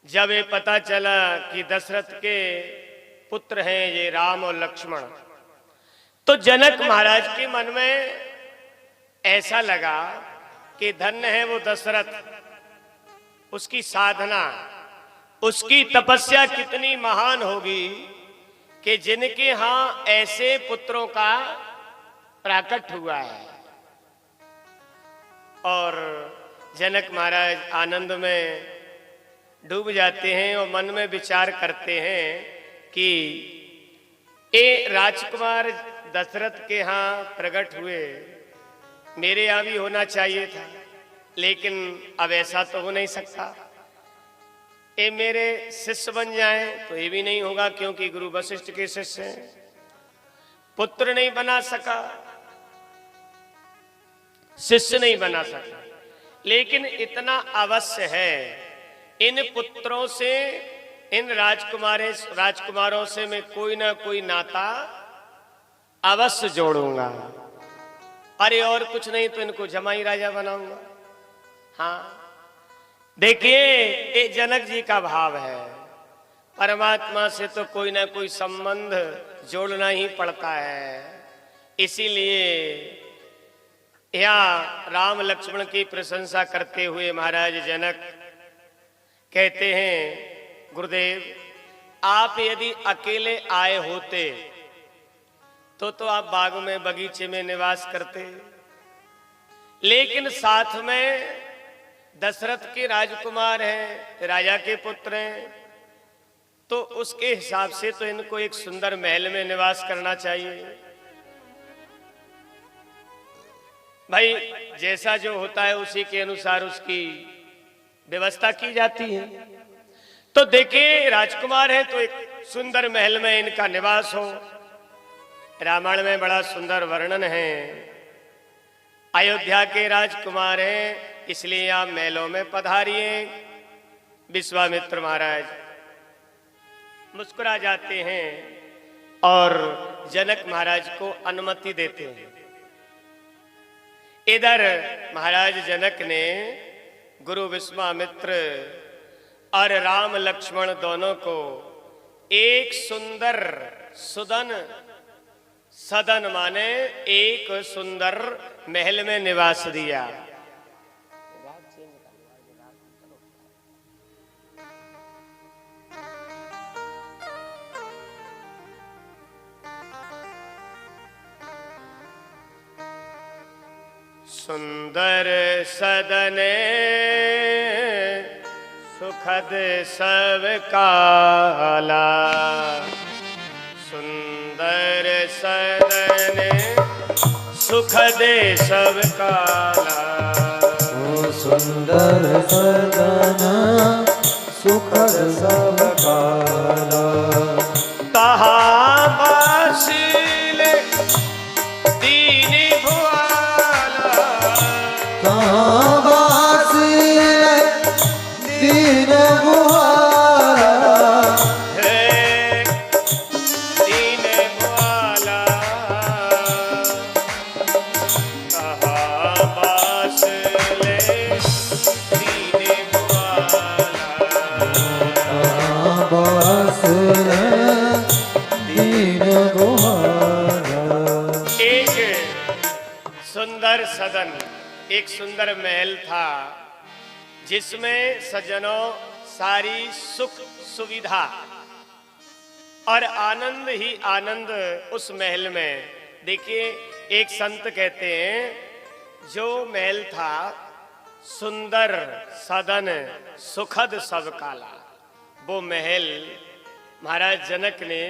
जब ये पता चला कि दशरथ के पुत्र हैं ये राम और लक्ष्मण, तो जनक महाराज के मन में ऐसा लगा कि धन्य है वो दशरथ, उसकी साधना, उसकी तपस्या कितनी महान होगी कि जिनके यहां ऐसे पुत्रों का प्राकट हुआ है। और जनक महाराज आनंद में डूब जाते हैं और मन में विचार करते हैं कि ये राजकुमार दशरथ के यहाँ प्रकट हुए, मेरे यहाँ भी होना चाहिए था, लेकिन अब ऐसा तो हो नहीं सकता। ये मेरे शिष्य बन जाएं तो ये भी नहीं होगा, क्योंकि गुरु वशिष्ठ के शिष्य हैं। पुत्र नहीं बना सका, शिष्य नहीं बना सका, लेकिन इतना अवश्य है, इन पुत्रों से, इन राजकुमारों से मैं कोई ना कोई नाता अवश्य जोड़ूंगा। अरे और कुछ नहीं तो इनको जमाई राजा बनाऊंगा। हाँ, देखिए ये जनक जी का भाव है, परमात्मा से तो कोई ना कोई संबंध जोड़ना ही पड़ता है। इसीलिए यहाँ राम लक्ष्मण की प्रशंसा करते हुए महाराज जनक कहते हैं, गुरुदेव आप यदि अकेले आए होते तो आप बाग में, बगीचे में निवास करते, लेकिन साथ में दशरथ के राजकुमार हैं, राजा के पुत्र हैं, तो उसके हिसाब से तो इनको एक सुंदर महल में निवास करना चाहिए। भाई जैसा जो होता है उसी के अनुसार उसकी व्यवस्था की जाती है। तो देखिए राजकुमार है तो एक सुंदर महल में इनका निवास हो। रामायण में बड़ा सुंदर वर्णन है, अयोध्या के राजकुमार हैं इसलिए आप महलों में पधारिए। विश्वामित्र महाराज मुस्कुरा जाते हैं और जनक महाराज को अनुमति देते हैं। इधर महाराज जनक ने गुरु विश्वामित्र और राम लक्ष्मण दोनों को एक सुंदर सदन माने एक सुंदर महल में निवास दिया। सुंदर सदने सुखद सब काला, सुंदर सदने सुखद सब काला। सुंदर सदन सुखद सब काला। तहाँ बासिल दीन भुआला, तहाँ बासिल दीन भुआला। है दीन भुआला, तहाँ बासिल दीन भुआला। तहाँ बासिल दीन भुआला। एक सुंदर सदन, एक सुंदर महल था जिसमें सज्जनों सारी सुख सुविधा और आनंद ही आनंद उस महल में। देखिए एक संत कहते हैं जो महल था सुंदर सदन सुखद सब काला, वो महल महाराज जनक ने